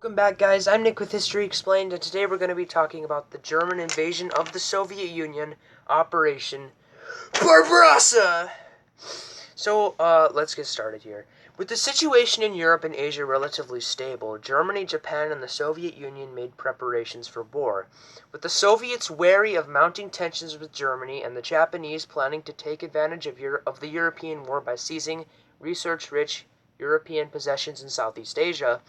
Welcome back, guys. I'm Nick with History Explained, and today we're going to be talking about the German invasion of the Soviet Union, Operation Barberossa! So, let's get started here. With the situation in Europe and Asia relatively stable, Germany, Japan, and the Soviet Union made preparations for war. With the Soviets wary of mounting tensions with Germany and the Japanese planning to take advantage of the European war by seizing resource-rich European possessions in Southeast Asia,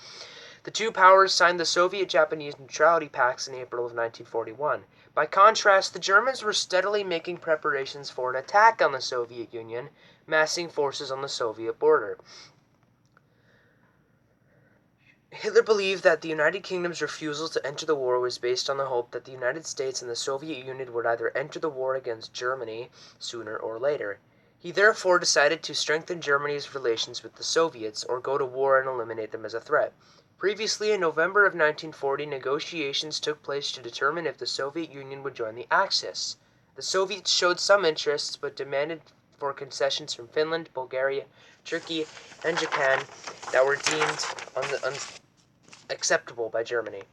the two powers signed the Soviet-Japanese Neutrality Pacts in April of 1941. By contrast, the Germans were steadily making preparations for an attack on the Soviet Union, massing forces on the Soviet border. Hitler believed that the United Kingdom's refusal to enter the war was based on the hope that the United States and the Soviet Union would either enter the war against Germany sooner or later. He therefore decided to strengthen Germany's relations with the Soviets, or go to war and eliminate them as a threat. Previously, in November of 1940, negotiations took place to determine if the Soviet Union would join the Axis. The Soviets showed some interest, but demanded for concessions from Finland, Bulgaria, Turkey, and Japan that were deemed unacceptable by Germany.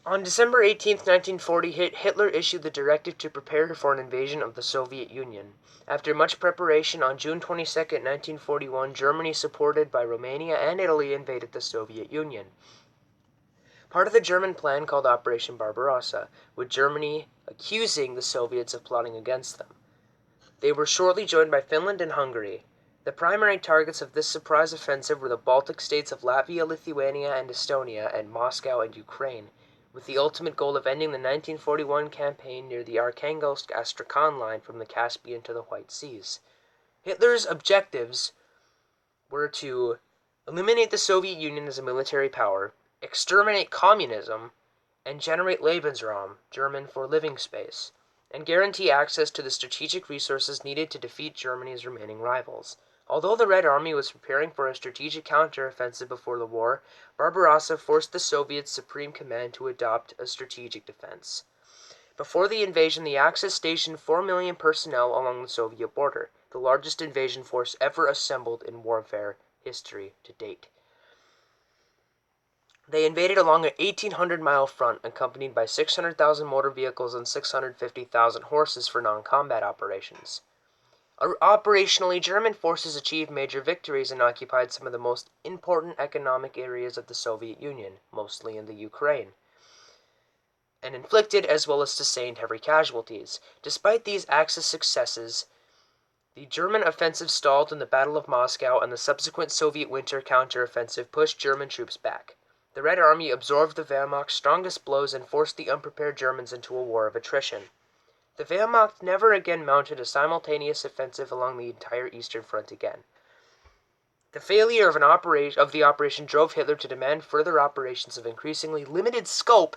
On December 18, 1940, Hitler issued the directive to prepare for an invasion of the Soviet Union. After much preparation, on June 22, 1941, Germany, supported by Romania and Italy, invaded the Soviet Union. Part of the German plan called Operation Barbarossa, with Germany accusing the Soviets of plotting against them. They were shortly joined by Finland and Hungary. The primary targets of this surprise offensive were the Baltic states of Latvia, Lithuania, and Estonia, and Moscow and Ukraine, with the ultimate goal of ending the 1941 campaign near the Arkhangelsk-Astrakhan line from the Caspian to the White Seas. Hitler's objectives were to eliminate the Soviet Union as a military power, exterminate communism, and generate Lebensraum, German for living space, and guarantee access to the strategic resources needed to defeat Germany's remaining rivals. Although the Red Army was preparing for a strategic counteroffensive before the war, Barbarossa forced the Soviet Supreme Command to adopt a strategic defense. Before the invasion, the Axis stationed 4 million personnel along the Soviet border, the largest invasion force ever assembled in warfare history to date. They invaded along an 1,800-mile front, accompanied by 600,000 motor vehicles and 650,000 horses for non-combat operations. Operationally, German forces achieved major victories and occupied some of the most important economic areas of the Soviet Union, mostly in the Ukraine, and inflicted as well as sustained heavy casualties. Despite these Axis successes, the German offensive stalled in the Battle of Moscow, and the subsequent Soviet winter counteroffensive pushed German troops back. The Red Army absorbed the Wehrmacht's strongest blows and forced the unprepared Germans into a war of attrition. The Wehrmacht never again mounted a simultaneous offensive along the entire Eastern Front again. The failure of the operation drove Hitler to demand further operations of increasingly limited scope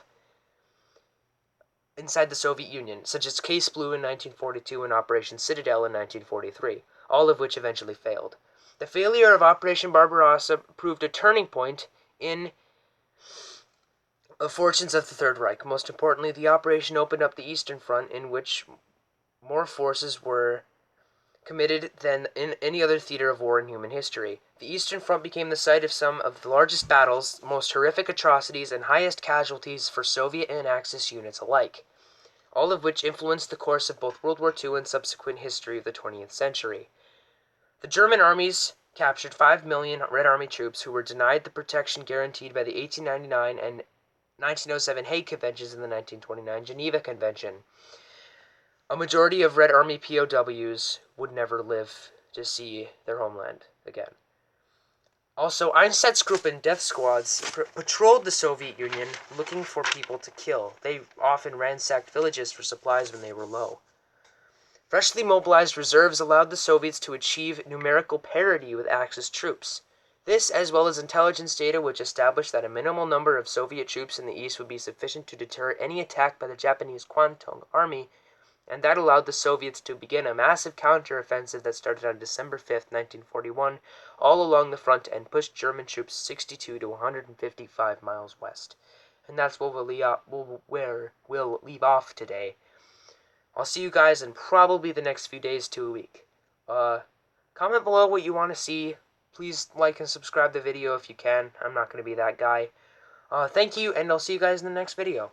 inside the Soviet Union, such as Case Blue in 1942 and Operation Citadel in 1943, all of which eventually failed. The failure of Operation Barbarossa proved a turning point in the fortunes of the Third Reich. Most importantly, the operation opened up the Eastern Front, in which more forces were committed than in any other theater of war in human history. The Eastern Front became the site of some of the largest battles, most horrific atrocities, and highest casualties for Soviet and Axis units alike, all of which influenced the course of both World War II and subsequent history of the 20th century. The German armies captured 5 million Red Army troops who were denied the protection guaranteed by the 1899 and 1907 Hague Conventions and the 1929 Geneva Convention. A majority of Red Army POWs would never live to see their homeland again. Also, Einsatzgruppen death squads patrolled the Soviet Union looking for people to kill. They often ransacked villages for supplies when they were low. Freshly mobilized reserves allowed the Soviets to achieve numerical parity with Axis troops. This, as well as intelligence data which established that a minimal number of Soviet troops in the east would be sufficient to deter any attack by the Japanese Kwantung Army, and that allowed the Soviets to begin a massive counteroffensive that started on December 5, 1941, all along the front and pushed German troops 62 to 155 miles west. And that's where we'll leave off today. I'll see you guys in probably the next few days to a week. Comment below what you want to see. Please like and subscribe the video if you can. I'm not going to be that guy. Thank you, and I'll see you guys in the next video.